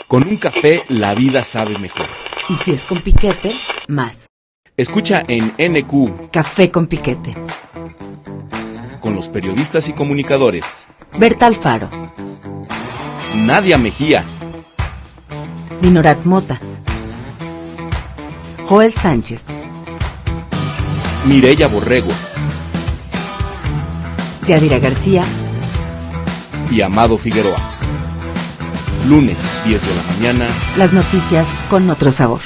Con un café la vida sabe mejor. Y si es con piquete, más. Escucha en NQ Café con piquete. con los periodistas y comunicadores Berta Alfaro, Nadia Mejía, Dinorat Mota, Joel Sánchez, Mireya Borrego Yadira García y Amado Figueroa. Lunes, 10 de la mañana. Las noticias con otro sabor.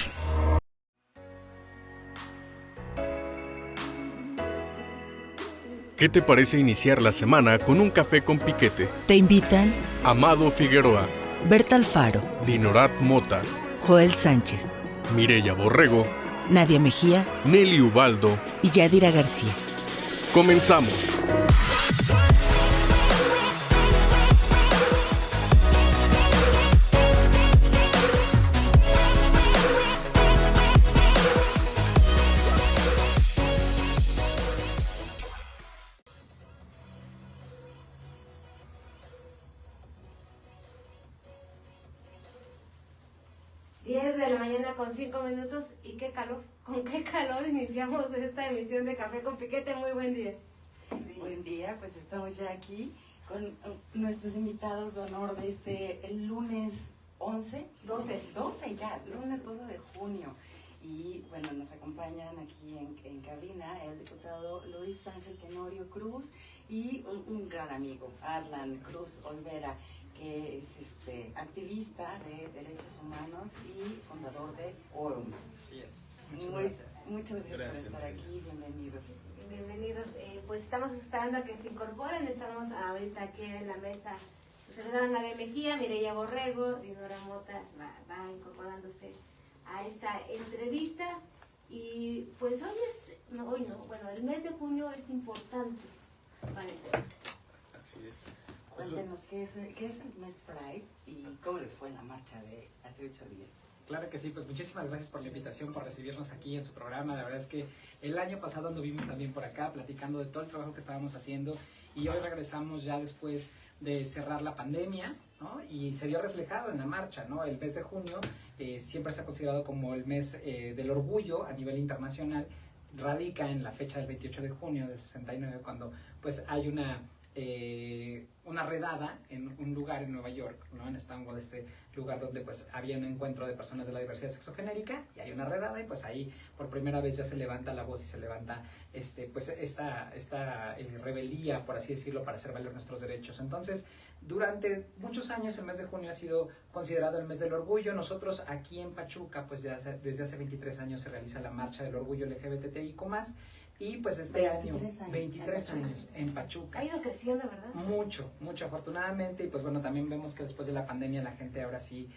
¿Qué te parece iniciar la semana con un café con piquete? Te invitan Amado Figueroa, Berta Alfaro, Dinorat Mota, Joel Sánchez, Mireya Borrego, Nadia Mejía Nelly Ubaldo. y Yadira García. ¡Comenzamos! De la mañana con 5 minutos y qué calor, con qué calor iniciamos esta emisión de Café con Piquete. Muy buen día. Buen día, pues estamos ya aquí con nuestros invitados de honor de el lunes 12 ya, lunes 12 de junio. Y bueno, nos acompañan aquí en cabina el diputado Luis Ángel Tenorio Cruz y un gran amigo, Arlan Cruz Olvera, que es activista de derechos humanos y fundador de Quórum. Así es. Muchas gracias. Muchas gracias por estar aquí, bienvenidos. Bienvenidos, pues estamos esperando a que se incorporen. Estamos ahorita aquí en la mesa. Se a Nadia Mejía, Mireya Borrego, Dinora Mota va incorporándose a esta entrevista. Y pues el mes de junio es importante para el tema. Así es. Cuéntenos qué es el mes Pride y cómo les fue en la marcha de hace 8 días. Claro que sí, pues muchísimas gracias por la invitación, por recibirnos aquí en su programa. La verdad es que el año pasado anduvimos también por acá platicando de todo el trabajo que estábamos haciendo y hoy regresamos ya después de cerrar la pandemia, ¿no? Y se vio reflejado en la marcha, ¿no? El mes de junio siempre se ha considerado como el mes del orgullo a nivel internacional. Radica en la fecha del 28 de junio del 69 cuando pues hay una redada en un lugar en Nueva York, ¿no? En Stonewall, este lugar donde pues había un encuentro de personas de la diversidad sexogenérica y hay una redada y pues ahí por primera vez ya se levanta la voz y se levanta esta rebeldía, por así decirlo, para hacer valer nuestros derechos. Entonces, durante muchos años el mes de junio ha sido considerado el mes del orgullo. Nosotros aquí en Pachuca, pues ya desde hace 23 años se realiza la marcha del orgullo LGBTIQ+. Y pues este año, 23 años en Pachuca. Ha ido creciendo, ¿verdad? Mucho afortunadamente. Y pues bueno, también vemos que después de la pandemia la gente ahora sí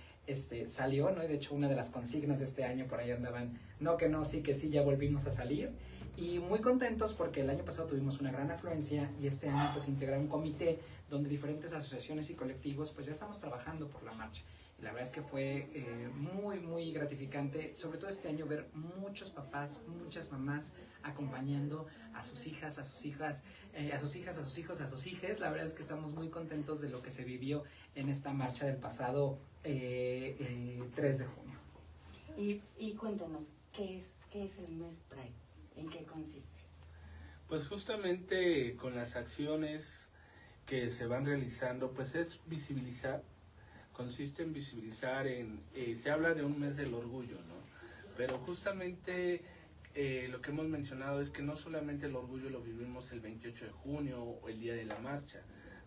salió, ¿no? Y de hecho una de las consignas de este año por ahí andaban, no que no, sí que sí, ya volvimos a salir. Y muy contentos porque el año pasado tuvimos una gran afluencia y este año pues integré un comité donde diferentes asociaciones y colectivos pues ya estamos trabajando por la marcha. Y la verdad es que fue muy gratificante, sobre todo este año, ver muchos papás, muchas mamás acompañando a sus hijas, a sus hijos. La verdad es que estamos muy contentos de lo que se vivió en esta marcha del pasado 3 de junio. Y cuéntanos, ¿qué es el mes Pride? ¿En qué consiste? Pues justamente con las acciones que se van realizando, pues es visibilizar, consiste en visibilizar, se habla de un mes del orgullo, ¿no? Pero justamente lo que hemos mencionado es que no solamente el orgullo lo vivimos el 28 de junio o el día de la marcha,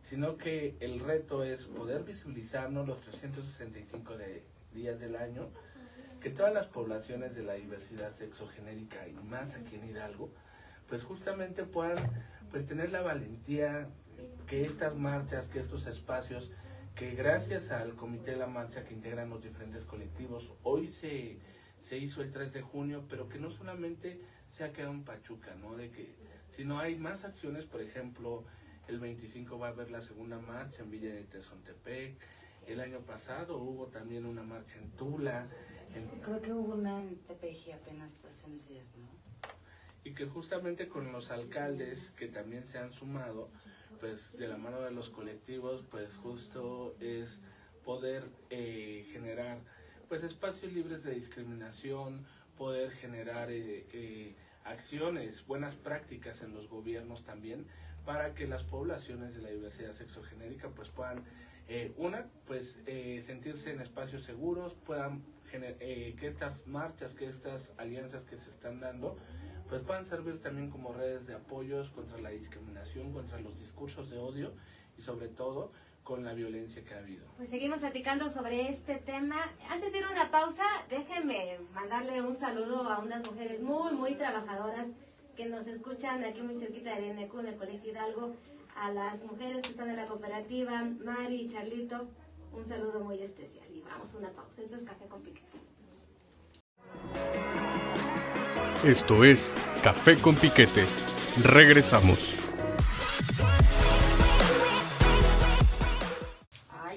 sino que el reto es poder visibilizarnos los 365 días del año, que todas las poblaciones de la diversidad sexogenérica y más aquí en Hidalgo, pues justamente puedan pues tener la valentía que estas marchas, que estos espacios, que gracias al Comité de la Marcha que integran los diferentes colectivos, hoy se hizo el 3 de junio, pero que no solamente se ha quedado en Pachuca, ¿no? Sino hay más acciones. Por ejemplo, el 25 va a haber la segunda marcha en Villa de Tezontepec. El año pasado hubo también una marcha en Tula. Creo que hubo una en Tepeji apenas hace unos días, ¿no? Y que justamente con los alcaldes que también se han sumado, pues de la mano de los colectivos, pues justo es poder generar pues espacios libres de discriminación, poder generar acciones, buenas prácticas en los gobiernos también, para que las poblaciones de la diversidad sexogenérica pues puedan sentirse en espacios seguros, puedan que estas marchas, que estas alianzas que se están dando pues puedan servir también como redes de apoyos contra la discriminación, contra los discursos de odio y sobre todo con la violencia que ha habido. Pues seguimos platicando sobre este tema. Antes de ir a una pausa, déjenme mandarle un saludo a unas mujeres muy trabajadoras que nos escuchan aquí muy cerquita de Bienecu, en el Colegio Hidalgo. A las mujeres que están en la cooperativa, Mari y Charlito, un saludo muy especial. Y vamos a una pausa. Esto es Café con Piquete. Esto es Café con Piquete. Regresamos.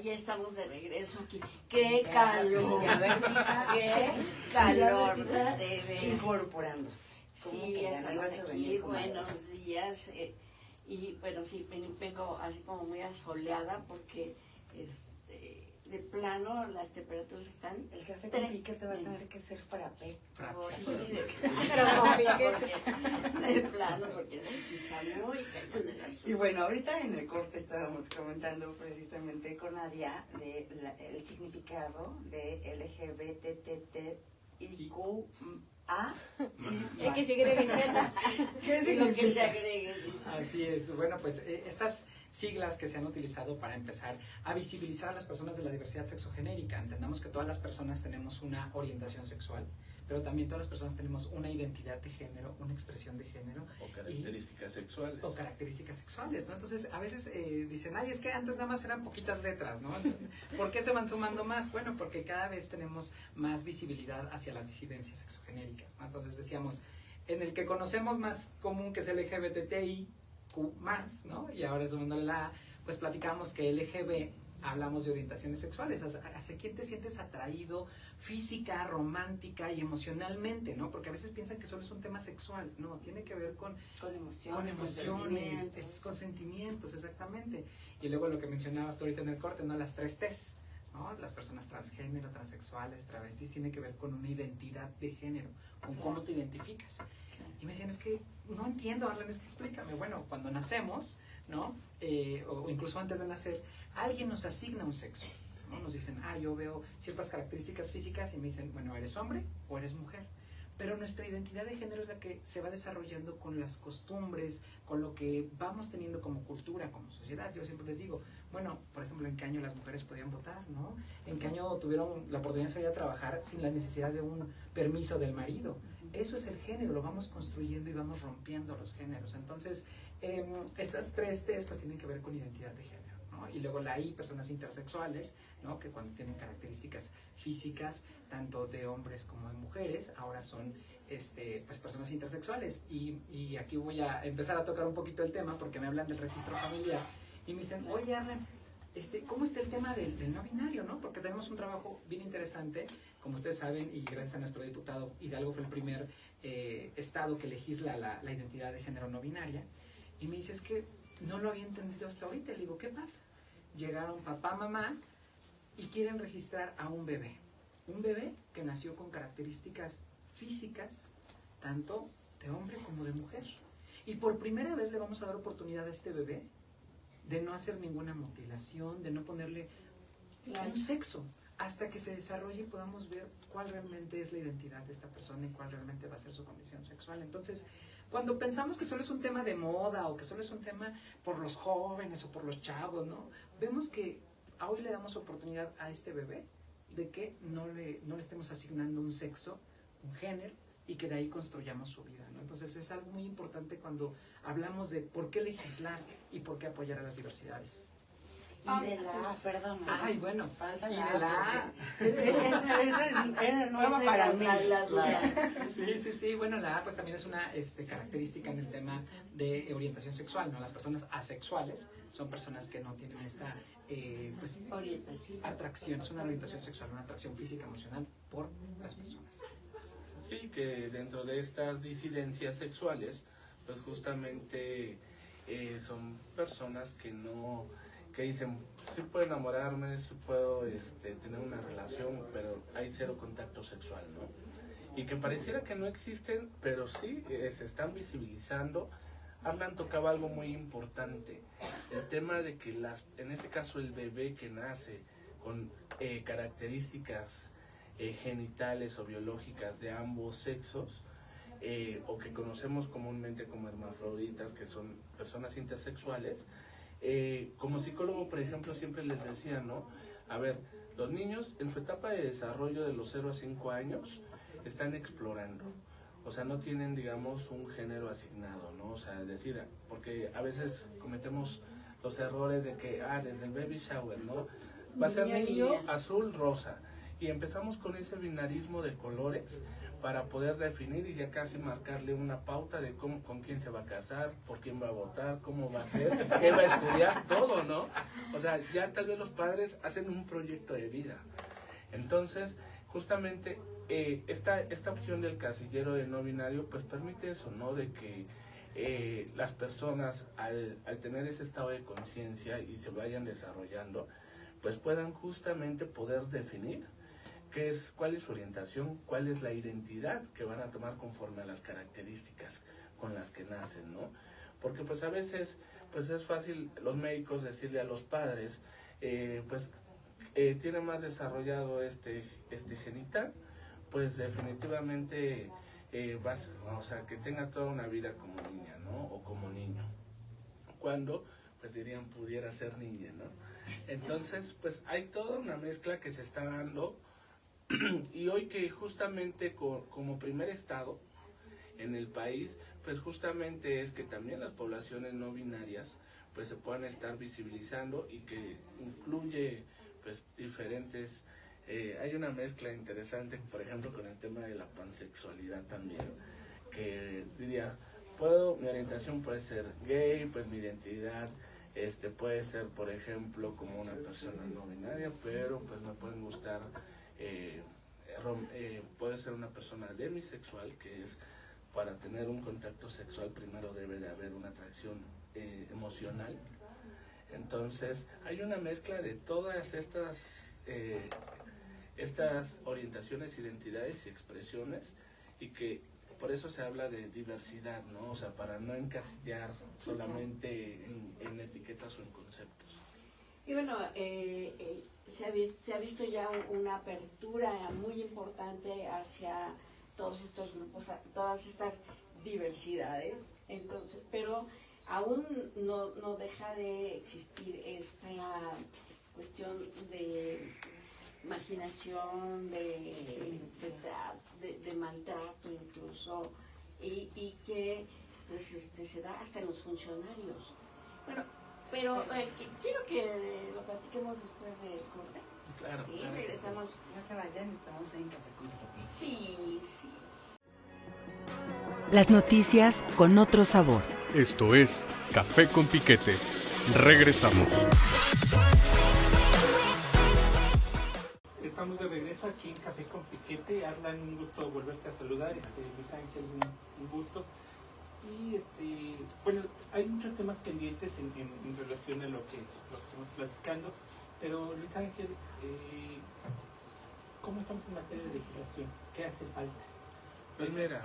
Ya estamos de regreso aquí. ¡Qué calor! ¡Qué calor! Incorporándose. Sí, ya estamos aquí. Buenos días. Y bueno, sí, vengo así como muy asoleada porque de plano las temperaturas están... El café con piquete va a tener que ser frappé. Sí, pero con piquete. De plano, porque sí está muy cañón el asunto. Y bueno, ahorita en el corte estábamos comentando precisamente con Nadia el significado de LGBTTIQA. ¿Qué es lo que se agregue? Así es. Bueno, pues estas siglas que se han utilizado para empezar a visibilizar a las personas de la diversidad sexogenérica. Entendamos que todas las personas tenemos una orientación sexual, pero también todas las personas tenemos una identidad de género, una expresión de género. O características sexuales. O características sexuales, ¿no? Entonces, a veces dicen, ay, es que antes nada más eran poquitas letras, ¿no? ¿Por qué se van sumando más? Bueno, porque cada vez tenemos más visibilidad hacia las disidencias sexogenéricas, ¿no? Entonces decíamos, en el que conocemos más común, que es LGBTI, más, ¿no? Y ahora sumándole la A, pues platicamos que LGB, hablamos de orientaciones sexuales, hacia quién te sientes atraído física, romántica y emocionalmente, ¿no? Porque a veces piensan que solo es un tema sexual, no, tiene que ver con emociones, con sentimientos, exactamente. Y luego lo que mencionabas tú ahorita en el corte, ¿no? Las 3 T's, ¿no? Las personas transgénero, transexuales, travestis, tiene que ver con una identidad de género, con cómo te identificas. Y me decían, es que no entiendo, Arlen, es que explícame. Bueno, cuando nacemos, ¿no? O incluso antes de nacer, alguien nos asigna un sexo, ¿no? Nos dicen, yo veo ciertas características físicas y me dicen, bueno, ¿eres hombre o eres mujer? Pero nuestra identidad de género es la que se va desarrollando con las costumbres, con lo que vamos teniendo como cultura, como sociedad. Yo siempre les digo, bueno, por ejemplo, ¿en qué año las mujeres podían votar, no? ¿En qué año tuvieron la oportunidad de salir a trabajar sin la necesidad de un permiso del marido? Eso es el género, lo vamos construyendo y vamos rompiendo los géneros. Entonces, estas 3 T's pues tienen que ver con identidad de género, ¿no? Y luego la I, personas intersexuales, ¿no? Que cuando tienen características físicas, tanto de hombres como de mujeres, ahora son pues personas intersexuales. Y aquí voy a empezar a tocar un poquito el tema porque me hablan del registro familiar y me dicen, oye, Arlen, ¿cómo está el tema del no binario, no? Porque tenemos un trabajo bien interesante, como ustedes saben, y gracias a nuestro diputado Hidalgo fue el primer estado que legisla la identidad de género no binaria, y me dice, es que no lo había entendido hasta ahorita. Le digo, ¿qué pasa? Llegaron papá, mamá, y quieren registrar a un bebé que nació con características físicas, tanto de hombre como de mujer, y por primera vez le vamos a dar oportunidad a este bebé de no hacer ninguna mutilación, de no ponerle un sexo, hasta que se desarrolle y podamos ver cuál realmente es la identidad de esta persona y cuál realmente va a ser su condición sexual. Entonces, cuando pensamos que solo es un tema de moda o que solo es un tema por los jóvenes o por los chavos, ¿no? Vemos que hoy le damos oportunidad a este bebé de que no le estemos asignando un sexo, un género, y que de ahí construyamos su vida, ¿no? Entonces es algo muy importante cuando hablamos de por qué legislar y por qué apoyar a las diversidades. Y de la A, perdón. Ay, bueno, falta y la de la A. Esa es nueva para mí. Sí, bueno, la A pues también es una característica en el tema de orientación sexual, ¿no? Las personas asexuales son personas que no tienen esta atracción, es una orientación sexual, una atracción física, emocional por las personas. Sí, que dentro de estas disidencias sexuales, pues justamente son personas que no que dicen, sí puedo enamorarme, sí puedo tener una relación, pero hay cero contacto sexual, ¿no? Y que pareciera que no existen, pero sí se están visibilizando. Arlan tocaba algo muy importante, el tema de que en este caso el bebé que nace con características genitales o biológicas de ambos sexos, o que conocemos comúnmente como hermafroditas, que son personas intersexuales, como psicólogo, por ejemplo, siempre les decía, ¿no? A ver, los niños en su etapa de desarrollo de los 0 a 5 años están explorando. O sea, no tienen, digamos, un género asignado, ¿no? O sea, decir, porque a veces cometemos los errores de que, desde el baby shower, ¿no? Va a ser niño, azul, rosa. Y empezamos con ese binarismo de colores para poder definir y ya casi marcarle una pauta de con quién se va a casar, por quién va a votar, cómo va a ser, qué va a estudiar, todo, ¿no? O sea, ya tal vez los padres hacen un proyecto de vida. Entonces, justamente esta opción del casillero de no binario pues permite eso, ¿no? De que las personas al tener ese estado de conciencia y se vayan desarrollando, pues puedan justamente poder definir cuál es su orientación, cuál es la identidad que van a tomar conforme a las características con las que nacen, ¿no? Porque pues a veces pues es fácil los médicos decirle a los padres, tiene más desarrollado este genital, pues definitivamente o sea, que tenga toda una vida como niña, ¿no? O como niño. Cuando, pues dirían, pudiera ser niña, ¿no? Entonces, pues hay toda una mezcla que se está dando y hoy que justamente como primer estado en el país, pues justamente es que también las poblaciones no binarias pues se puedan estar visibilizando y que incluye pues diferentes, hay una mezcla interesante, por ejemplo, con el tema de la pansexualidad también, que diría, mi orientación puede ser gay, pues mi identidad puede ser, por ejemplo, como una persona no binaria, pero pues me pueden gustar, puede ser una persona demisexual, que es para tener un contacto sexual primero debe de haber una atracción emocional. Entonces hay una mezcla de todas estas orientaciones, identidades y expresiones, y que por eso se habla de diversidad, ¿no? O sea, para no encasillar solamente en etiquetas o en conceptos. Y bueno, se ha visto ya una apertura muy importante hacia todos estos grupos, todas estas diversidades, entonces, pero aún no deja de existir esta cuestión de marginación, de maltrato incluso, y que pues se da hasta en los funcionarios. Bueno, pero quiero que lo platiquemos después del corte. Claro. Sí, regresamos. No se vayan, estamos en Café con Piquete. Sí. Las noticias con otro sabor. Esto es Café con Piquete. Regresamos. Estamos de regreso aquí en Café con Piquete. Arlan, un gusto volverte a saludar. Luis Ángel, un gusto. Y bueno, hay muchos temas pendientes en relación a lo que estamos platicando. Pero Luis Ángel, ¿cómo estamos en materia de legislación? ¿Qué hace falta? Pues mira,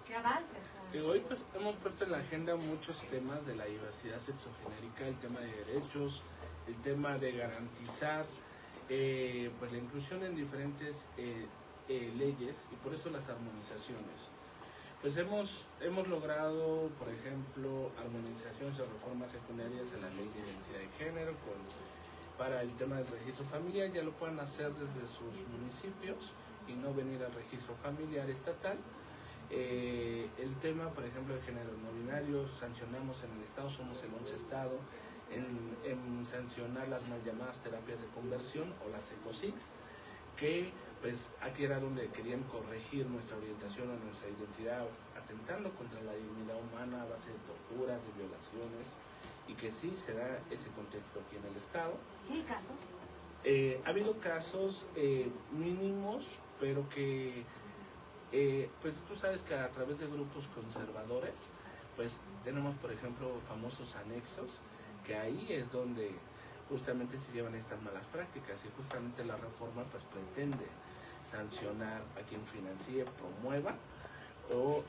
¿Qué avances? hoy pues hemos puesto en la agenda muchos temas de la diversidad sexogenérica, el tema de derechos, el tema de garantizar pues la inclusión en diferentes leyes, y por eso las armonizaciones. Pues hemos logrado, por ejemplo, armonizaciones o reformas secundarias en la ley de identidad de género, para el tema del registro familiar, ya lo pueden hacer desde sus municipios y no venir al registro familiar estatal. El tema, por ejemplo, de género no binario, sancionamos en el estado, somos el 11 estado en sancionar las mal llamadas terapias de conversión o las ECOSIX, que pues aquí era donde querían corregir nuestra orientación o nuestra identidad, atentando contra la dignidad humana a base de torturas, de violaciones, y que sí se da ese contexto aquí en el estado. Sí, casos. Ha habido casos mínimos, pero que pues tú sabes que a través de grupos conservadores pues tenemos, por ejemplo, famosos anexos que ahí es donde justamente se llevan estas malas prácticas, y justamente la reforma pues pretende sancionar a quien financie, promueva o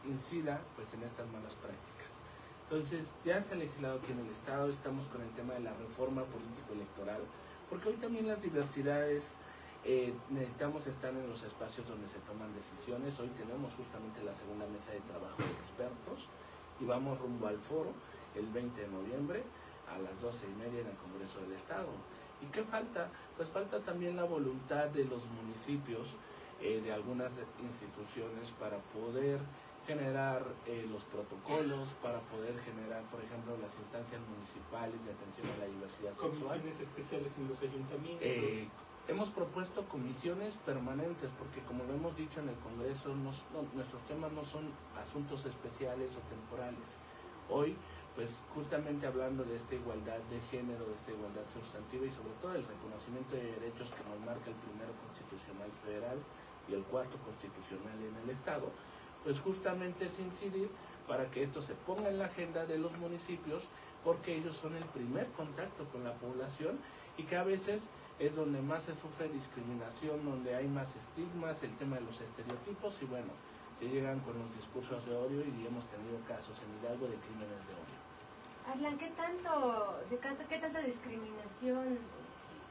incida pues en estas malas prácticas. Entonces ya se ha legislado aquí en el Estado, estamos con el tema de la reforma político-electoral, porque hoy también las diversidades necesitamos estar en los espacios donde se toman decisiones. Hoy tenemos justamente la segunda mesa de trabajo de expertos y vamos rumbo al foro el 20 de noviembre a las 12:30 en el Congreso del Estado. ¿Y qué falta? Pues falta también la voluntad de los municipios, de algunas instituciones, para poder generar los protocolos, para poder generar, por ejemplo, las instancias municipales de atención a la diversidad sexual. Comisiones especiales en los ayuntamientos. Hemos propuesto comisiones permanentes, porque como lo hemos dicho en el Congreso, nuestros temas no son asuntos especiales o temporales. Hoy, pues justamente hablando de esta igualdad de género, de esta igualdad sustantiva y sobre todo el reconocimiento de derechos que nos marca el primero constitucional federal y el cuarto constitucional en el Estado, pues justamente es incidir para que esto se ponga en la agenda de los municipios, porque ellos son el primer contacto con la población y que a veces es donde más se sufre discriminación, donde hay más estigmas, el tema de los estereotipos, y bueno, se llegan con los discursos de odio y hemos tenido casos en Hidalgo de crímenes de odio. Arlan, ¿qué tanta discriminación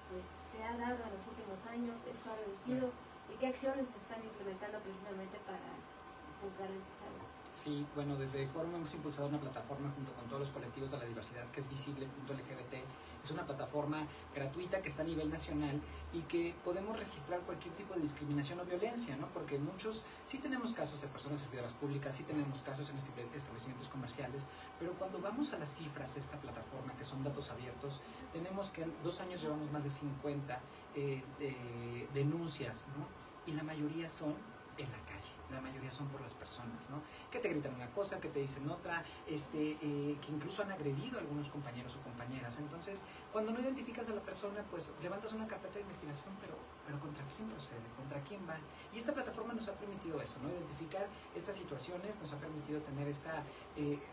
pues, se ha dado en los últimos años? ¿Esto ha reducido? ¿Y qué acciones se están implementando precisamente para pues, garantizar esto? Sí, bueno, desde Quórum hemos impulsado una plataforma junto con todos los colectivos de la diversidad que es visible.lgbt. Es una plataforma gratuita que está a nivel nacional y que podemos registrar cualquier tipo de discriminación o violencia, ¿no? Porque muchos, sí tenemos casos de personas servidoras públicas, sí tenemos casos en establecimientos comerciales, pero cuando vamos a las cifras de esta plataforma, que son datos abiertos, tenemos que en 2 años llevamos más de 50 denuncias, ¿no? Y la mayoría son en la calle, la mayoría son por las personas, ¿no? Que te gritan una cosa, que te dicen otra, que incluso han agredido a algunos compañeros o compañeras. Entonces, cuando no identificas a la persona, pues levantas una carpeta de investigación, pero ¿contra quién procede? ¿Contra quién va? Y esta plataforma nos ha permitido eso, ¿no? Identificar estas situaciones, nos ha permitido tener esta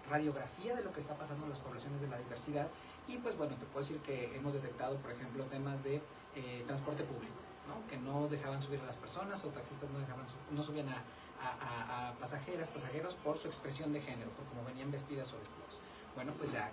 radiografía de lo que está pasando en las poblaciones de la diversidad. Y pues bueno, te puedo decir que hemos detectado, por ejemplo, temas de transporte público, ¿no? Que no dejaban subir a las personas, o taxistas no subían a pasajeros por su expresión de género, por cómo venían vestidas o vestidos. Bueno, pues ya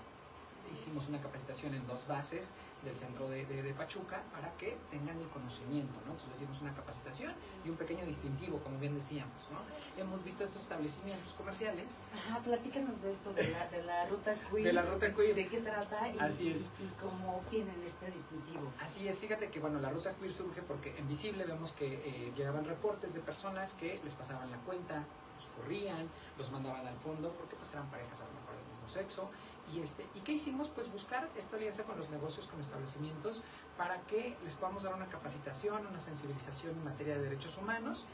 hicimos una capacitación en 2 bases del centro de Pachuca para que tengan el conocimiento, ¿no? Entonces hicimos una capacitación y un pequeño distintivo, como bien decíamos, ¿no? Hemos visto estos establecimientos comerciales. Ajá, platícanos de esto, de la ruta queer. De la ruta queer. ¿De qué trata? Así es. Y cómo obtienen este distintivo. Así es, fíjate que bueno, la ruta queer surge porque en Visible vemos que llegaban reportes de personas que les pasaban la cuenta, los corrían, los mandaban al fondo porque pues eran parejas a lo mejor del mismo sexo. ¿Y qué hicimos? Pues buscar esta alianza con los negocios, con establecimientos, para que les podamos dar una capacitación, una sensibilización en materia de derechos humanos.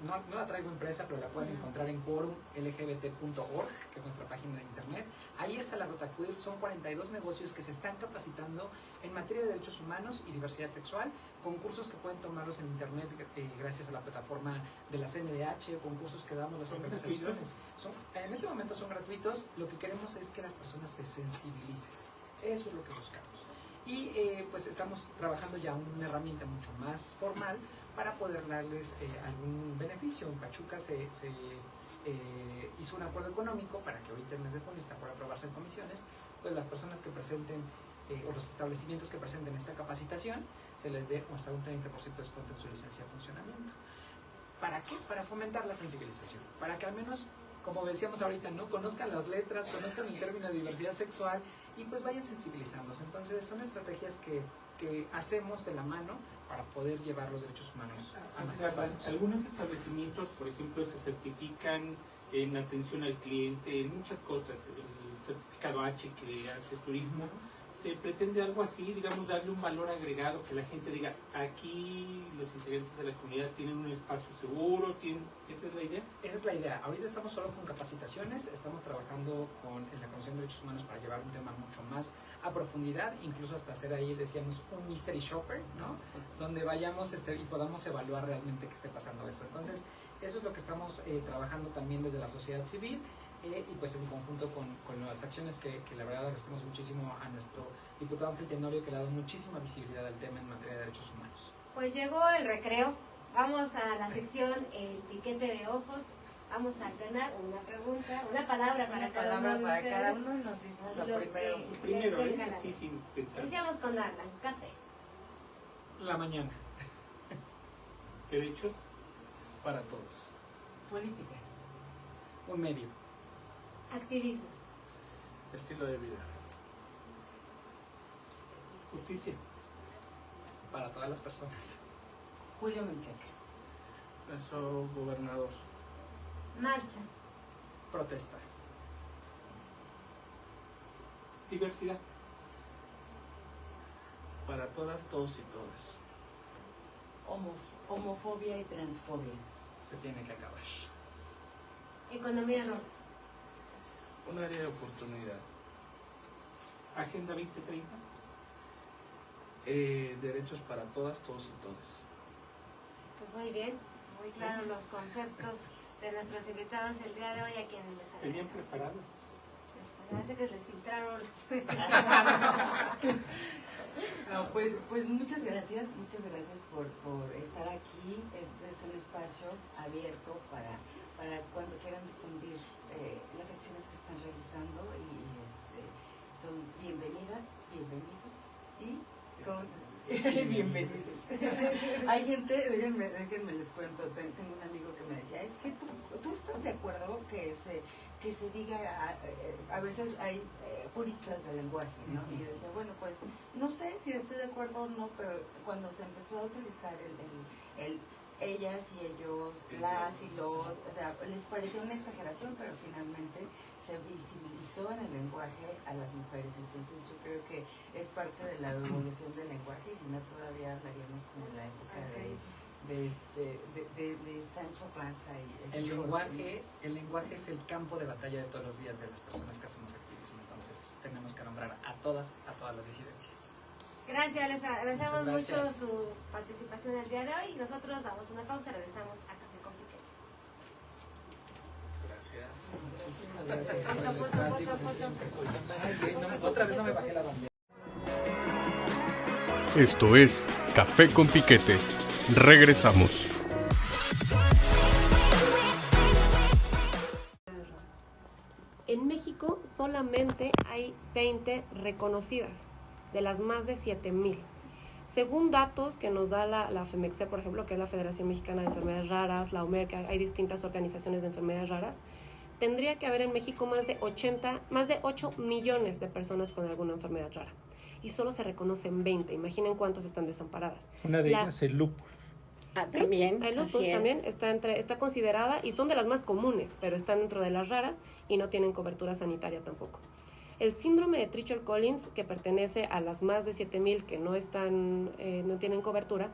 No la traigo impresa, pero la pueden encontrar en quorumlgbt.org, que es nuestra página de internet. Ahí está la ruta queer, son 42 negocios que se están capacitando en materia de derechos humanos y diversidad sexual, concursos que pueden tomarlos en internet gracias a la plataforma de la CNDH, concursos que damos las organizaciones. En este momento son gratuitos, lo que queremos es que las personas se sensibilicen, eso es lo que buscamos. Y pues estamos trabajando ya una herramienta mucho más formal para poder darles algún beneficio. En Pachuca se hizo un acuerdo económico para que ahorita en el mes de junio está por aprobarse en comisiones, pues las personas que presenten o los establecimientos que presenten esta capacitación se les dé hasta un 30% de descuento en su licencia de funcionamiento. ¿Para qué? Para fomentar la sensibilización, para que al menos, como decíamos ahorita, ¿no? Conozcan las letras, conozcan el término de diversidad sexual y pues vayan sensibilizándolos. Entonces son estrategias que hacemos de la mano para poder llevar los derechos humanos a más pasos. Algunos establecimientos, por ejemplo, se certifican en atención al cliente, en muchas cosas, el certificado H que hace turismo. Se pretende algo así, digamos, darle un valor agregado, que la gente diga, aquí los integrantes de la comunidad tienen un espacio seguro, ¿esa es la idea? Esa es la idea. Ahorita estamos solo con capacitaciones, estamos trabajando en la Comisión de Derechos Humanos para llevar un tema mucho más a profundidad, incluso hasta hacer ahí, decíamos, un mystery shopper, ¿no? Donde vayamos y podamos evaluar realmente qué esté pasando esto. Entonces, eso es lo que estamos trabajando también desde la sociedad civil. y pues en conjunto con las acciones que la verdad agradecemos muchísimo a nuestro diputado Ángel Tenorio, que le ha dado muchísima visibilidad al tema en materia de derechos humanos. Pues llegó el recreo, vamos a la sección El Piquete de Ojos. Vamos a ganar una pregunta, una palabra para cada uno de ustedes. Cada uno nos dice lo primero. Primero, sí, sin pensar. Iniciamos con Arlan, café. La mañana. Derechos. Para todos. Política. Un medio. Activismo. Estilo de vida. Justicia. Para todas las personas. Julio Menchaca. Nuestro gobernador. Marcha. Protesta. Diversidad. Para todas, todos y todas. Homofobia y transfobia. Se tiene que acabar. Economía rosa. Un área de oportunidad. Agenda 2030. Derechos para todas, todos y todas. Pues muy bien, muy claros los conceptos de nuestros invitados el día de hoy, a quienes les agradecemos. Venían preparados. Les parece que les filtraron No, pues muchas gracias por estar aquí. Este es un espacio abierto para cuando quieran difundir las acciones que están realizando y son bienvenidas, bienvenidos y bienvenidos. Hay gente, déjenme les cuento, tengo un amigo que me decía, es que tú estás de acuerdo que se diga, a veces hay puristas del lenguaje, ¿no? Y yo decía, bueno, pues no sé si estoy de acuerdo o no, pero cuando se empezó a utilizar el ellas y ellos, las y los, o sea, les pareció una exageración, pero finalmente se visibilizó en el lenguaje a las mujeres. Entonces yo creo que es parte de la evolución del lenguaje, y si no todavía hablaríamos como en la época de Sancho Panza y el lenguaje es el campo de batalla de todos los días de las personas que hacemos activismo. Entonces tenemos que nombrar a todas las disidencias. Gracias, les agradecemos mucho Gracias. su participación el día de hoy. Nosotros damos una pausa, regresamos a Café con Piquete. Gracias. Gracias por el espacio, como siempre. Ay, otra vez no me bajé la bandera. Esto es Café con Piquete. Regresamos. En México solamente hay 20 reconocidas, de las más de 7,000. Según datos que nos da la FEMEXE, por ejemplo, que es la Federación Mexicana de Enfermedades Raras, la OMER, que hay distintas organizaciones de enfermedades raras, tendría que haber en México más de 8 millones de personas con alguna enfermedad rara. Y solo se reconocen 20. Imaginen cuántos están desamparadas. Una de ellas es el lupus. Sí, También. el lupus también está considerada, y son de las más comunes, pero están dentro de las raras y no tienen cobertura sanitaria tampoco. El síndrome de Treacher-Collins, que pertenece a las más de 7,000 que no tienen cobertura,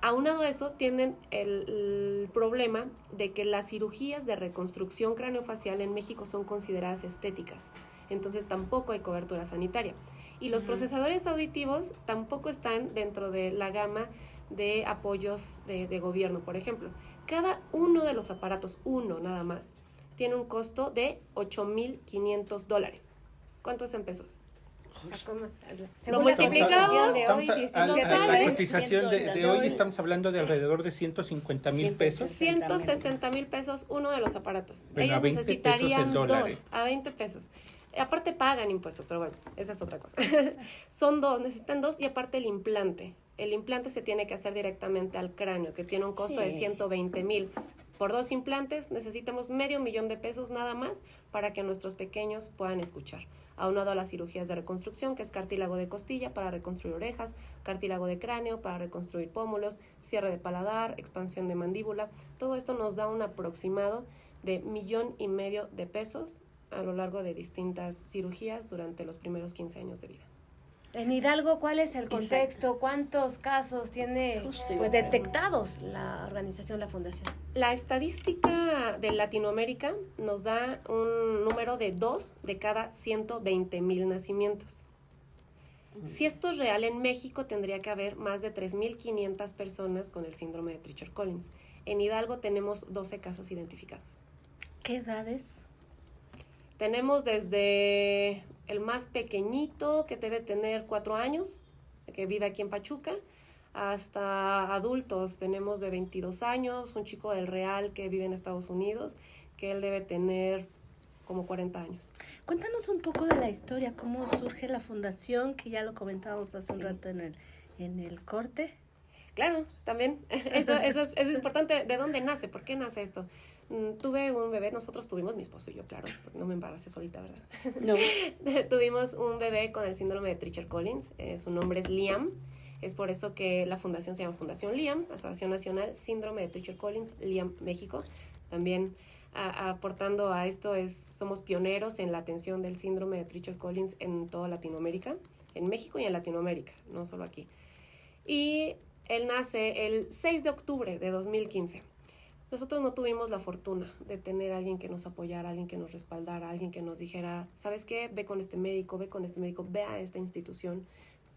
aunado a eso tienen el problema de que las cirugías de reconstrucción craneofacial en México son consideradas estéticas, entonces tampoco hay cobertura sanitaria. Y los procesadores auditivos tampoco están dentro de la gama de apoyos de gobierno, por ejemplo. Cada uno de los aparatos, uno nada más, tiene un costo de $8,500. ¿Cuánto es en pesos? Lo multiplicamos de hoy, la cotización de hoy estamos hablando de alrededor de 150,000 pesos. 160,000 pesos uno de los aparatos. Bueno, Ellos a 20 necesitarían pesos el dólar, dos, a 20 pesos. Aparte pagan impuestos, pero bueno, esa es otra cosa. Son dos, necesitan dos, y aparte el implante. El implante se tiene que hacer directamente al cráneo, que tiene un costo de 120,000. Por 2 implantes necesitamos $500,000 nada más para que nuestros pequeños puedan escuchar. Aunado a las cirugías de reconstrucción, que es cartílago de costilla para reconstruir orejas, cartílago de cráneo para reconstruir pómulos, cierre de paladar, expansión de mandíbula. Todo esto nos da un aproximado de $1,500,000 a lo largo de distintas cirugías durante los primeros 15 años de vida. En Hidalgo, ¿cuál es el contexto? ¿Cuántos casos tiene detectados la organización, la fundación? La estadística de Latinoamérica nos da un número de 2 de cada 120,000 nacimientos. Si esto es real, en México tendría que haber más de 3,500 personas con el síndrome de Treacher-Collins. En Hidalgo tenemos 12 casos identificados. ¿Qué edades? Tenemos desde el más pequeñito, que debe tener 4 años, que vive aquí en Pachuca, hasta adultos. Tenemos de 22 años, un chico del Real que vive en Estados Unidos, que él debe tener como 40 años. Cuéntanos un poco de la historia, cómo surge la fundación, que ya lo comentábamos hace un rato en el corte. Claro, también. Eso es importante. ¿De dónde nace? ¿Por qué nace esto? Tuve un bebé, nosotros tuvimos, mi esposo y yo, claro, porque no me embaracé solita, ¿verdad? No. Tuvimos un bebé con el síndrome de Treacher-Collins, su nombre es Liam, es por eso que la fundación se llama Fundación Liam, Asociación Nacional Síndrome de Treacher-Collins, Liam, México. También aportando a esto, somos pioneros en la atención del síndrome de Treacher-Collins en toda Latinoamérica, en México y en Latinoamérica, no solo aquí. Y él nace el 6 de octubre de 2015. Nosotros no tuvimos la fortuna de tener a alguien que nos apoyara, alguien que nos respaldara, alguien que nos dijera, ¿sabes qué? Ve con este médico, ve a esta institución.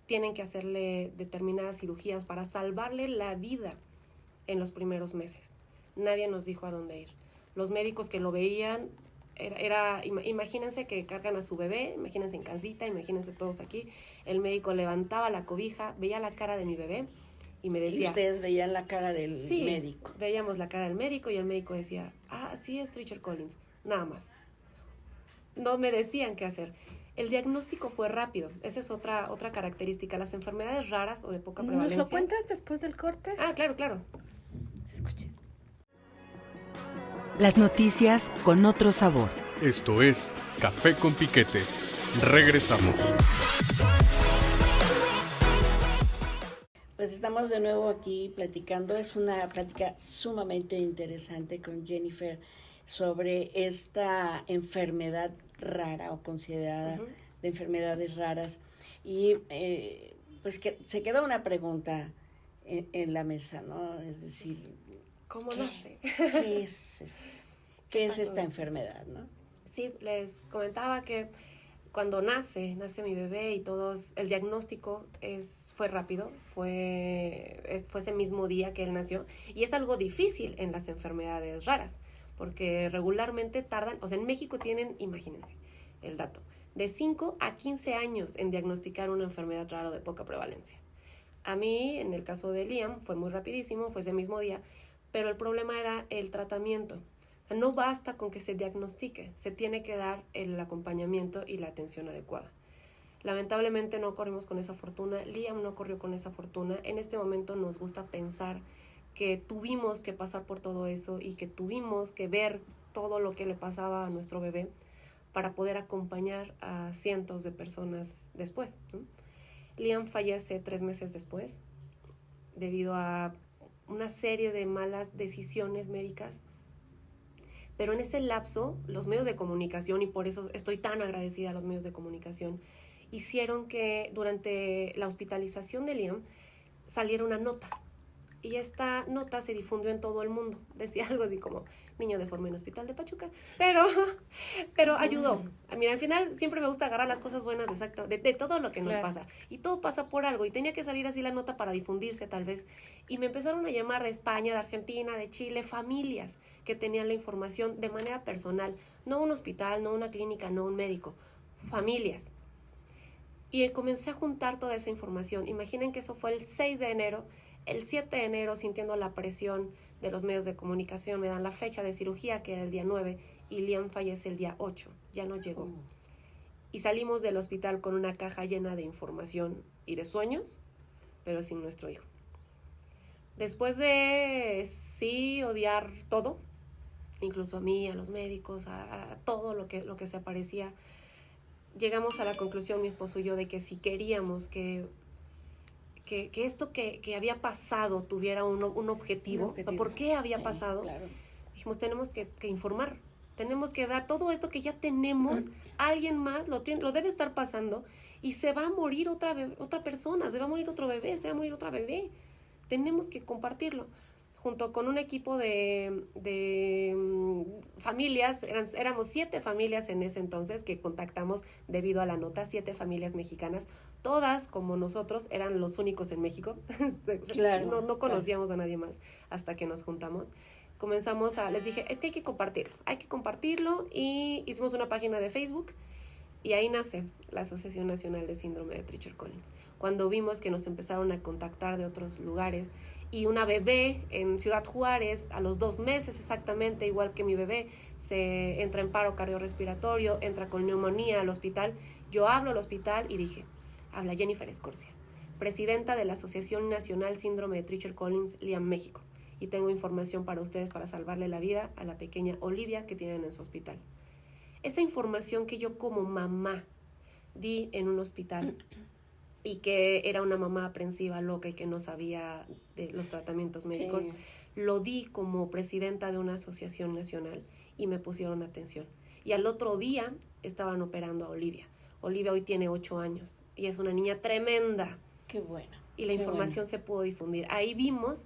Tienen que hacerle determinadas cirugías para salvarle la vida en los primeros meses. Nadie nos dijo a dónde ir. Los médicos que lo veían, imagínense que cargan a su bebé, imagínense en casita, imagínense todos aquí. El médico levantaba la cobija, veía la cara de mi bebé, y me decía... ¿Y ustedes veían la cara del médico? Sí, veíamos la cara del médico y el médico decía, sí es Treacher-Collins, nada más. No me decían qué hacer. El diagnóstico fue rápido, esa es otra característica. Las enfermedades raras o de poca prevalencia... ¿Nos lo cuentas después del corte? Claro. Se escucha. Las noticias con otro sabor. Esto es Café con Piquete. Regresamos. Pues estamos de nuevo aquí platicando. Es una plática sumamente interesante con Jennifer sobre esta enfermedad rara o considerada de enfermedades raras. Y pues que se queda una pregunta en la mesa, ¿no? Es decir, ¿cómo nace? ¿Qué es esta enfermedad, no? Sí, les comentaba que cuando nace mi bebé y todos, el diagnóstico fue rápido, fue ese mismo día que él nació, y es algo difícil en las enfermedades raras, porque regularmente tardan, o sea, en México tienen, imagínense el dato, de 5 a 15 años en diagnosticar una enfermedad rara o de poca prevalencia. A mí, en el caso de Liam, fue muy rapidísimo, fue ese mismo día, pero el problema era el tratamiento. No basta con que se diagnostique, se tiene que dar el acompañamiento y la atención adecuada. Lamentablemente no corrimos con esa fortuna, Liam no corrió con esa fortuna. En este momento nos gusta pensar que tuvimos que pasar por todo eso y que tuvimos que ver todo lo que le pasaba a nuestro bebé para poder acompañar a cientos de personas después, ¿no? Liam fallece 3 meses después debido a una serie de malas decisiones médicas. Pero en ese lapso, los medios de comunicación, y por eso estoy tan agradecida a los medios de comunicación, hicieron que durante la hospitalización de Liam saliera una nota. Y esta nota se difundió en todo el mundo. Decía algo así como, niño deforme en hospital de Pachuca. Pero ayudó. Mira, al final siempre me gusta agarrar las cosas buenas de todo lo que nos pasa. Y todo pasa por algo. Y tenía que salir así la nota para difundirse tal vez. Y me empezaron a llamar de España, de Argentina, de Chile, familias que tenían la información de manera personal. No un hospital, no una clínica, no un médico. Familias. Y comencé a juntar toda esa información. Imaginen que eso fue el 6 de enero. El 7 de enero, sintiendo la presión de los medios de comunicación, me dan la fecha de cirugía, que era el día 9, y Liam fallece el día 8. Ya no llegó. Y salimos del hospital con una caja llena de información y de sueños, pero sin nuestro hijo. Después de, sí, odiar todo, incluso a mí, a los médicos, a todo lo que se aparecía, llegamos a la conclusión, mi esposo y yo, de que si queríamos que esto que había pasado tuviera un objetivo. ¿Por qué había pasado? Claro. Dijimos, tenemos que informar, tenemos que dar todo esto que ya tenemos, alguien más lo debe estar pasando, y se va a morir otra persona, se va a morir otro bebé, se va a morir otra bebé. Tenemos que compartirlo. Junto con un equipo de familias, éramos 7 familias en ese entonces que contactamos debido a la nota, 7 familias mexicanas, todas como nosotros, eran los únicos en México. Claro, no conocíamos a nadie más hasta que nos juntamos. les dije, es que hay que compartirlo, y hicimos una página de Facebook, y ahí nace la Asociación Nacional de Síndrome de Treacher-Collins. Cuando vimos que nos empezaron a contactar de otros lugares, y una bebé en Ciudad Juárez, a los 2 meses exactamente, igual que mi bebé, se entra en paro cardiorrespiratorio, entra con neumonía al hospital. Yo hablo al hospital y dije, habla Jennifer Escorcia, presidenta de la Asociación Nacional Síndrome de Treacher-Collins, LIAM México, y tengo información para ustedes para salvarle la vida a la pequeña Olivia que tienen en su hospital. Esa información que yo como mamá di en un hospital, y que era una mamá aprensiva, loca, y que no sabía de los tratamientos médicos, lo di como presidenta de una asociación nacional, y me pusieron atención. Y al otro día estaban operando a Olivia. Olivia hoy tiene 8 años y es una niña tremenda. Qué bueno. Y la información se pudo difundir. Ahí vimos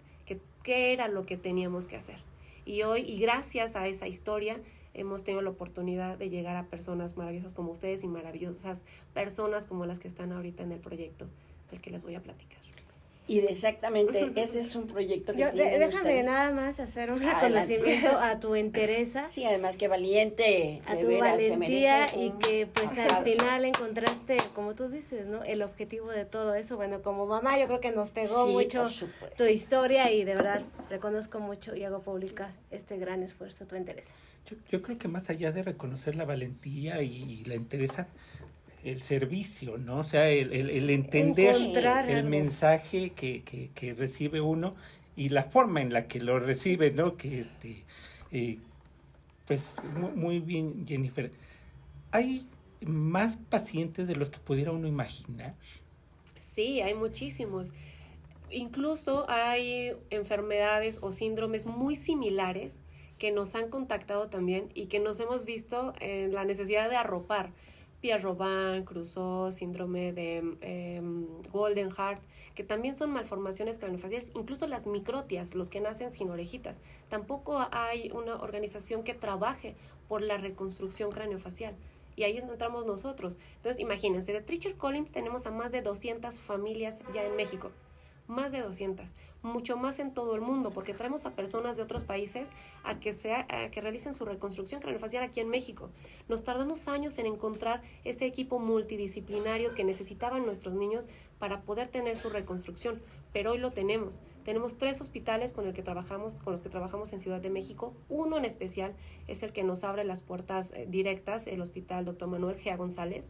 qué era lo que teníamos que hacer. Y hoy, y gracias a esa historia, hemos tenido la oportunidad de llegar a personas maravillosas como ustedes y maravillosas personas como las que están ahorita en el proyecto del que les voy a platicar. Y exactamente, ese es un proyecto que déjame ustedes. Nada más hacer un reconocimiento a tu entereza. Sí, además que valiente, a de tu veras, valentía, se merece y que pues al aplauso. final encontraste, como tú dices, ¿no? El objetivo de todo eso. Bueno, como mamá yo creo que nos pegó mucho tu historia, y de verdad reconozco mucho y hago pública este gran esfuerzo, tu entereza. Yo creo que más allá de reconocer la valentía y la entereza, el servicio, ¿no? O sea, el entender el mensaje que recibe uno y la forma en la que lo recibe, ¿no? Que pues muy bien, Jennifer. ¿Hay más pacientes de los que pudiera uno imaginar? Sí, hay muchísimos. Incluso hay enfermedades o síndromes muy similares que nos han contactado también, y que nos hemos visto en la necesidad de arropar. Pierre-Robin, Crusoe, síndrome de Golden Heart, que también son malformaciones craneofaciales, incluso las microtias, los que nacen sin orejitas. Tampoco hay una organización que trabaje por la reconstrucción craneofacial, y ahí entramos nosotros. Entonces, imagínense, de Treacher-Collins tenemos a más de 200 familias ya en México, más de 200, mucho más en todo el mundo, porque traemos a personas de otros países a que realicen su reconstrucción craneofacial aquí en México. Nos tardamos años en encontrar ese equipo multidisciplinario que necesitaban nuestros niños para poder tener su reconstrucción, pero hoy lo tenemos. Tenemos 3 hospitales con los que trabajamos en Ciudad de México. Uno en especial es el que nos abre las puertas directas, el Hospital Dr. Manuel G. González,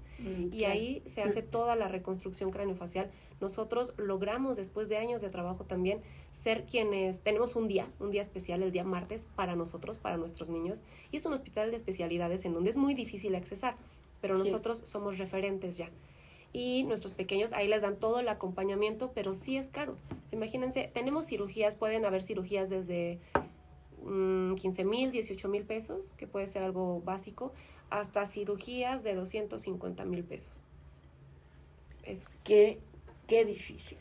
y ahí se hace toda la reconstrucción craneofacial. Nosotros logramos, después de años de trabajo también, ser quienes tenemos un día especial, el día martes, para nosotros, para nuestros niños, y es un hospital de especialidades en donde es muy difícil accesar, pero nosotros somos referentes ya. Y nuestros pequeños, ahí les dan todo el acompañamiento, pero sí es caro. Imagínense, tenemos cirugías, pueden haber cirugías desde 15,000, 18,000 pesos, que puede ser algo básico, hasta cirugías de 250,000 pesos. Qué difícil.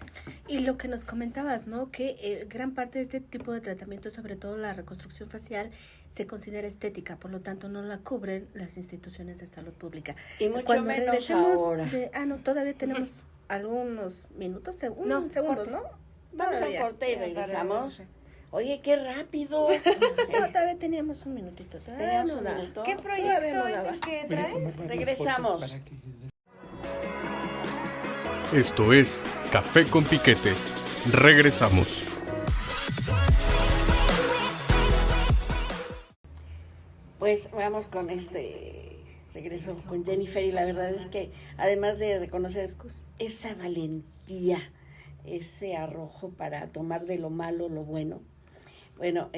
Y lo que nos comentabas, ¿no? Que gran parte de este tipo de tratamiento, sobre todo la reconstrucción facial, se considera estética, por lo tanto no la cubren las instituciones de salud pública. Y mucho menos ahora. Todavía tenemos algunos minutos, segundos, ¿no? Vamos a un corte y regresamos. Oye, qué rápido. No, todavía teníamos un minutito. ¿Teníamos un minuto? ¿Qué proyecto es el que trae? Regresamos. Esto es Café con Piquete. Regresamos. Pues vamos con regreso con Jennifer, y la verdad es que además de reconocer esa valentía, ese arrojo para tomar de lo malo lo bueno, bueno,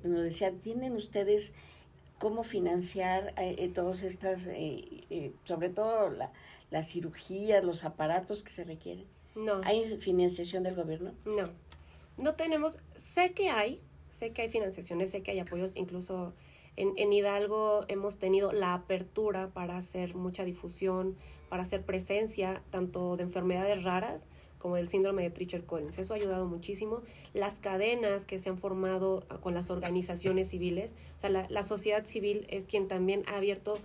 nos decían, ¿tienen ustedes cómo financiar todas estas, sobre todo las cirugías, los aparatos que se requieren? No. ¿Hay financiación del gobierno? No tenemos, sé que hay financiaciones, sé que hay apoyos, incluso en Hidalgo hemos tenido la apertura para hacer mucha difusión, para hacer presencia tanto de enfermedades raras como del síndrome de Treacher-Collins. Eso ha ayudado muchísimo. Las cadenas que se han formado con las organizaciones civiles, o sea, la sociedad civil es quien también ha abierto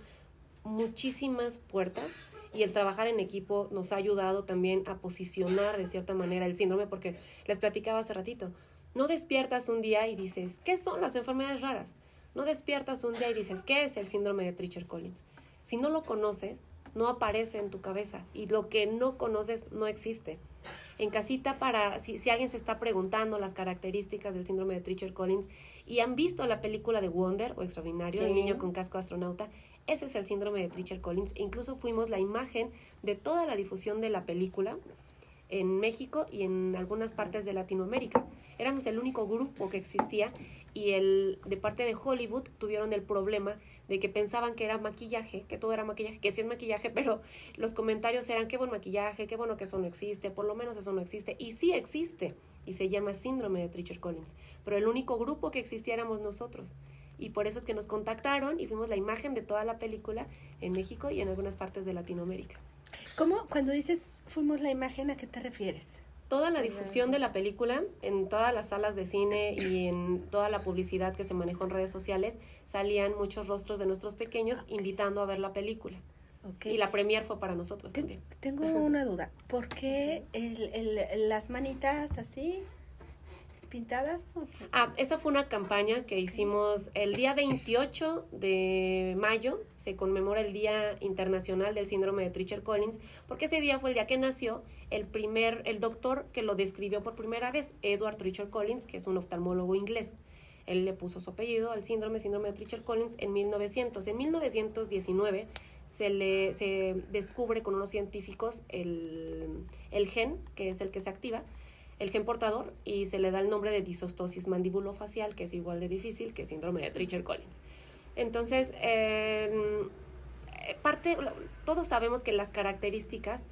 muchísimas puertas, y el trabajar en equipo nos ha ayudado también a posicionar de cierta manera el síndrome, porque les platicaba hace ratito, No despiertas un día y dices, ¿qué son las enfermedades raras? No despiertas un día y dices, ¿qué es el síndrome de Treacher-Collins? Si no lo conoces, no aparece en tu cabeza, y lo que no conoces no existe. En casita, si alguien se está preguntando las características del síndrome de Treacher-Collins y han visto la película de Wonder o Extraordinario, Sí. El niño con casco de astronauta, ese es el síndrome de Treacher-Collins. E incluso fuimos la imagen de toda la difusión de la película en México y en algunas partes de Latinoamérica. Éramos el único grupo que existía, y de parte de Hollywood tuvieron el problema de que pensaban que era maquillaje, que todo era maquillaje, que sí es maquillaje, pero los comentarios eran qué buen maquillaje, qué bueno que eso no existe, por lo menos eso no existe, y sí existe, y se llama síndrome de Treacher-Collins, pero el único grupo que existía éramos nosotros, y por eso es que nos contactaron y fuimos la imagen de toda la película en México y en algunas partes de Latinoamérica. ¿Cómo? Cuando dices fuimos la imagen, ¿a qué te refieres? Toda la difusión de la película, en todas las salas de cine y en toda la publicidad que se manejó en redes sociales, salían muchos rostros de nuestros pequeños invitando a ver la película. Okay. Y la premier fue para nosotros también. Tengo una duda. ¿Por qué las manitas así pintadas? Esa fue una campaña que hicimos el día 28 de mayo. Se conmemora el Día Internacional del Síndrome de Treacher-Collins, porque ese día fue el día que nació el doctor que lo describió por primera vez, Edward Treacher-Collins, que es un oftalmólogo inglés. Él le puso su apellido al síndrome de Treacher-Collins en 1900. En 1919 se descubre con unos científicos el gen, que es el que se activa, el gen portador, y se le da el nombre de disostosis mandibulofacial, que es igual de difícil que síndrome de Treacher-Collins. Entonces, todos sabemos que las características,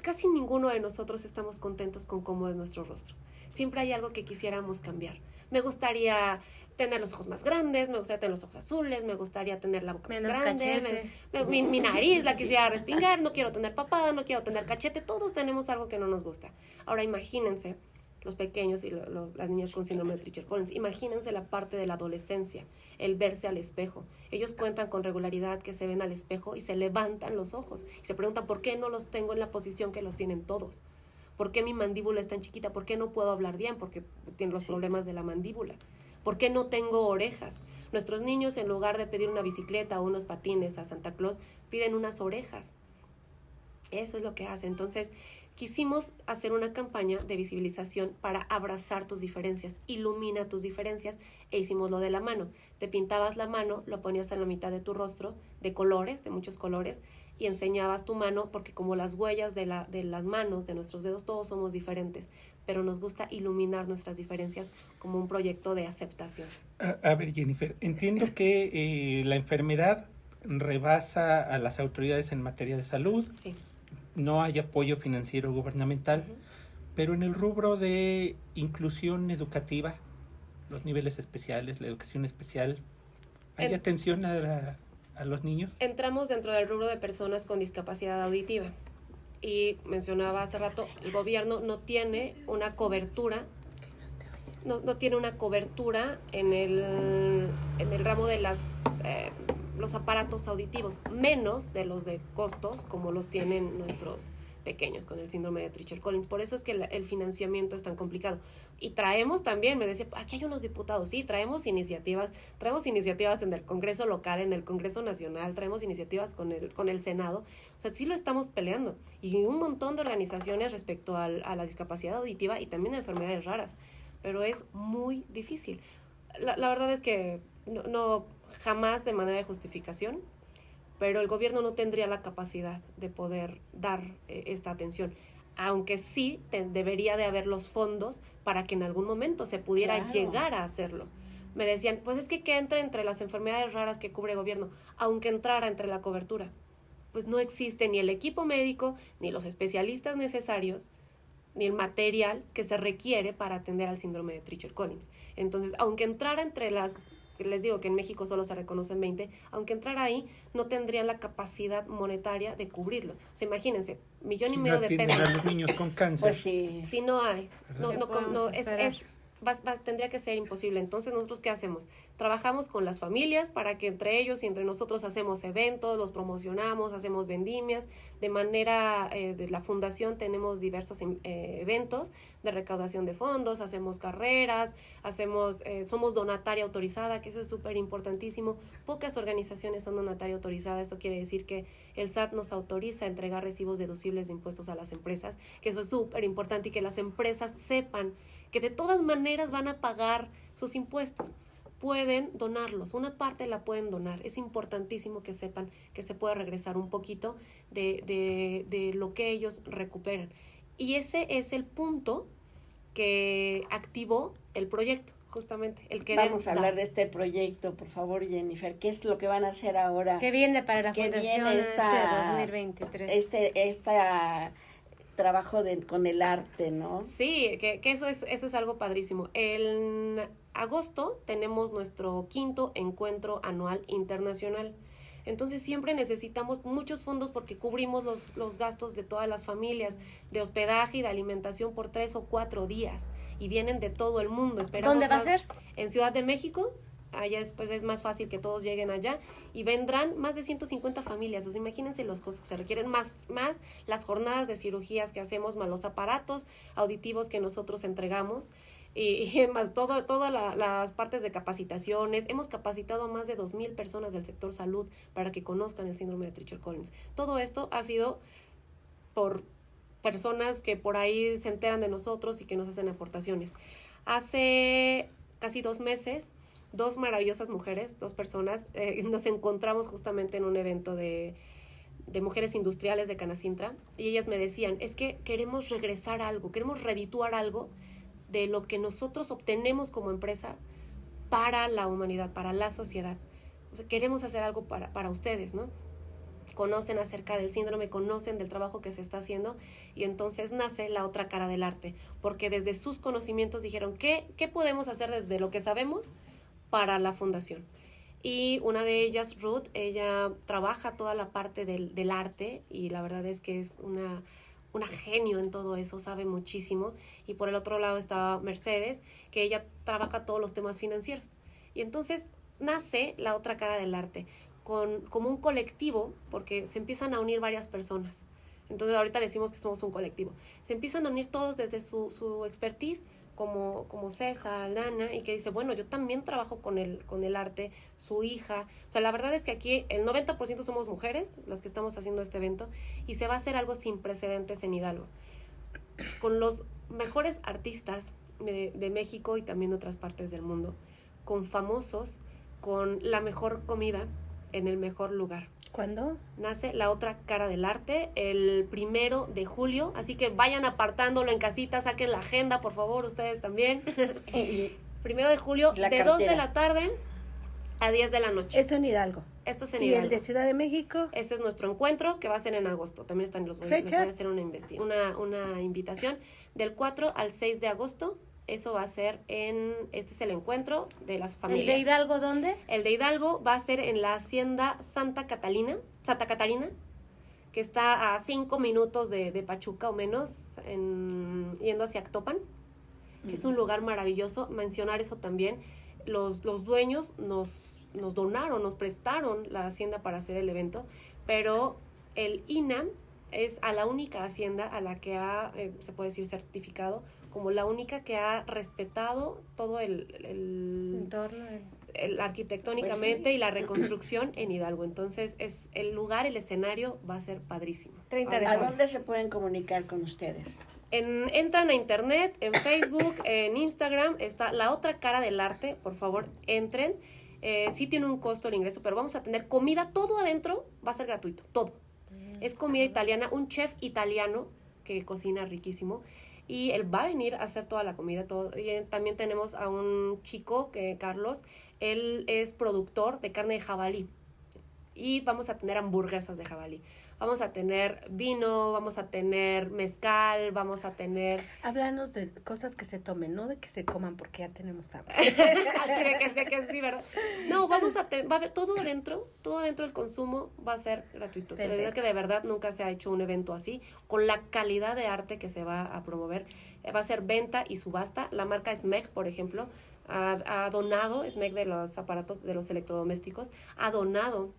casi ninguno de nosotros estamos contentos con cómo es nuestro rostro. Siempre hay algo que quisiéramos cambiar. Me gustaría tener los ojos más grandes, me gustaría tener los ojos azules, me gustaría tener la boca más grande, mi nariz la quisiera respingar, no quiero tener papada, no quiero tener cachete. Todos tenemos algo que no nos gusta. Ahora imagínense los pequeños y las niñas con síndrome de Treacher-Collins. Imagínense la parte de la adolescencia, el verse al espejo. Ellos cuentan con regularidad que se ven al espejo y se levantan los ojos y se preguntan por qué no los tengo en la posición que los tienen todos. ¿Por qué mi mandíbula es tan chiquita? ¿Por qué no puedo hablar bien? Porque tienen los problemas de la mandíbula. ¿Por qué no tengo orejas? Nuestros niños, en lugar de pedir una bicicleta o unos patines a Santa Claus, piden unas orejas. Eso es lo que hace. Entonces, quisimos hacer una campaña de visibilización para abrazar tus diferencias, ilumina tus diferencias, e hicimos lo de la mano. Te pintabas la mano, lo ponías en la mitad de tu rostro, de colores, de muchos colores, y enseñabas tu mano, porque como las huellas de las manos, de nuestros dedos, todos somos diferentes, pero nos gusta iluminar nuestras diferencias como un proyecto de aceptación. A ver, Jennifer, entiendo que la enfermedad rebasa a las autoridades en materia de salud. Sí. No hay apoyo financiero gubernamental, pero en el rubro de inclusión educativa, los niveles especiales, la educación especial, ¿hay atención a los niños? Entramos dentro del rubro de personas con discapacidad auditiva, y mencionaba hace rato, el gobierno no tiene una cobertura, no tiene una cobertura en el ramo de los aparatos auditivos, menos de los de costos como los tienen nuestros pequeños con el síndrome de Treacher-Collins. Por eso es que el financiamiento es tan complicado. Y traemos también, me decía, aquí hay unos diputados, sí, traemos iniciativas en el Congreso local, en el Congreso nacional, traemos iniciativas con el Senado. O sea, sí lo estamos peleando. Y un montón de organizaciones respecto a la discapacidad auditiva y también a enfermedades raras. Pero es muy difícil. La verdad es que no jamás de manera de justificación, pero el gobierno no tendría la capacidad de poder dar esta atención, aunque sí debería de haber los fondos para que en algún momento se pudiera llegar a hacerlo. Me decían, pues es que entra entre las enfermedades raras que cubre el gobierno, aunque entrara entre la cobertura. Pues no existe ni el equipo médico, ni los especialistas necesarios, ni el material que se requiere para atender al síndrome de Treacher-Collins. Entonces, aunque entrara entre les digo que en México solo se reconocen 20, aunque entrara ahí, no tendrían la capacidad monetaria de cubrirlos. O sea, imagínense, 1,5 millones de pesos. A los niños con cáncer. Pues sí. Si no hay, tendría que ser imposible. Entonces, ¿nosotros qué hacemos? Trabajamos con las familias para que entre ellos y entre nosotros hacemos eventos, los promocionamos, hacemos vendimias. De manera de la fundación tenemos diversos eventos de recaudación de fondos, hacemos carreras, somos donataria autorizada, que eso es súper importantísimo. Pocas organizaciones son donataria autorizada. Esto quiere decir que el SAT nos autoriza a entregar recibos deducibles de impuestos a las empresas, que eso es súper importante, y que las empresas sepan que de todas maneras van a pagar sus impuestos. Pueden donarlos, una parte la pueden donar. Es importantísimo que sepan que se puede regresar un poquito de lo que ellos recuperan. Y ese es el punto que activó el proyecto, justamente, el querer. Vamos a hablar de este proyecto, por favor, Jennifer. ¿Qué es lo que van a hacer ahora? ¿Qué viene para la fundación este 2023? Esta trabajo con el arte, ¿no? Sí, que eso es algo padrísimo. En agosto tenemos nuestro 5º encuentro anual internacional. Entonces siempre necesitamos muchos fondos porque cubrimos los gastos de todas las familias, de hospedaje y de alimentación por 3 o 4 días. Y vienen de todo el mundo. ¿Dónde va a ser? En Ciudad de México. Allá es más fácil que todos lleguen allá, y vendrán más de 150 familias. O sea, imagínense los costos que se requieren, más las jornadas de cirugías que hacemos, más los aparatos auditivos que nosotros entregamos, y más todas las partes de capacitaciones. Hemos capacitado a más de 2,000 personas del sector salud para que conozcan el síndrome de Treacher-Collins. Todo esto ha sido por personas que por ahí se enteran de nosotros y que nos hacen aportaciones. Hace casi 2 meses, 2 maravillosas mujeres, 2 personas, nos encontramos justamente en un evento de mujeres industriales de Canacintra, y ellas me decían, es que queremos regresar algo, queremos redituar algo de lo que nosotros obtenemos como empresa para la humanidad, para la sociedad. O sea, queremos hacer algo para ustedes, ¿no? Conocen acerca del síndrome, conocen del trabajo que se está haciendo, y entonces nace la otra cara del arte, porque desde sus conocimientos dijeron, ¿qué podemos hacer desde lo que sabemos para la fundación? Y una de ellas, Ruth, ella trabaja toda la parte del arte, y la verdad es que es una genio en todo eso, sabe muchísimo. Y por el otro lado está Mercedes, que ella trabaja todos los temas financieros. Y entonces nace la otra cara del arte, como un colectivo, porque se empiezan a unir varias personas. Entonces ahorita decimos que somos un colectivo. Se empiezan a unir todos desde su expertise, como César, Nana, y que dice, bueno, yo también trabajo con el arte, su hija. O sea, la verdad es que aquí el 90% somos mujeres las que estamos haciendo este evento, y se va a hacer algo sin precedentes en Hidalgo, con los mejores artistas de México y también de otras partes del mundo, con famosos, con la mejor comida en el mejor lugar. ¿Cuándo? Nace la otra cara del arte el 1 de julio, así que vayan apartándolo en casita, saquen la agenda, por favor, ustedes también. 1 de julio, de 2 de la tarde a 10 de la noche. Esto en Hidalgo. Esto es en ¿Y Hidalgo. el de Ciudad de México? Este es nuestro encuentro, que va a ser en agosto. También están les voy a hacer una invitación del 4 al 6 de agosto. Eso va a ser este es el encuentro de las familias. ¿El de Hidalgo dónde? El de Hidalgo va a ser en la hacienda Santa Catarina, que está a 5 minutos de Pachuca o menos, yendo hacia Actopan, que es un lugar maravilloso. Mencionar eso también, los dueños nos donaron, nos prestaron la hacienda para hacer el evento, pero el INAH es a la única hacienda a la que ha, se puede decir, certificado como la única que ha respetado todo el entorno, arquitectónicamente, pues, sí, y la reconstrucción en Hidalgo. Entonces, es el lugar, el escenario va a ser padrísimo. ¿A dónde se pueden comunicar con ustedes? Entran a internet, en Facebook, en Instagram, está La Otra Cara del Arte. Por favor, entren. Sí tiene un costo el ingreso, pero vamos a tener comida, todo adentro va a ser gratuito, todo. Es comida italiana, un chef italiano que cocina riquísimo, y él va a venir a hacer toda la comida, todo. Y también tenemos a un chico, Carlos, él es productor de carne de jabalí, y vamos a tener hamburguesas de jabalí. Vamos a tener vino, vamos a tener mezcal, vamos a tener... Háblanos de cosas que se tomen, no de que se coman porque ya tenemos hambre. Así de que sí, ¿verdad? No, va a haber todo dentro del consumo va a ser gratuito. Te digo que de verdad nunca se ha hecho un evento así, con la calidad de arte que se va a promover. Va a ser venta y subasta. La marca SMEG, por ejemplo, ha donado, SMEG de los aparatos, de los electrodomésticos, ha donado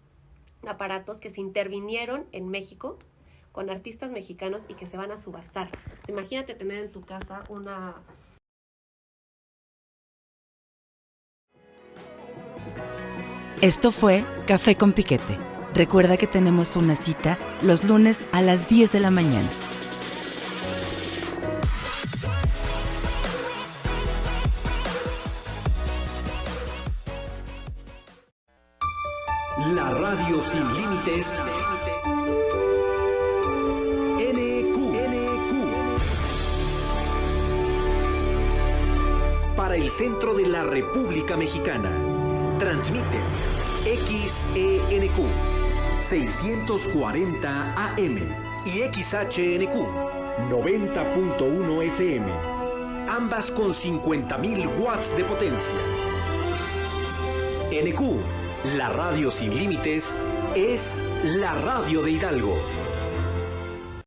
aparatos que se intervinieron en México con artistas mexicanos y que se van a subastar. Imagínate tener en tu casa una... Esto fue Café con Piquete. Recuerda que tenemos una cita los lunes a las 10 de la mañana. La radio sin límites. NQ. Para el centro de la República Mexicana. Transmite XENQ 640 AM y XHNQ 90.1 FM. Ambas con 50.000 watts de potencia. NQ, la radio sin límites, es la radio de Hidalgo.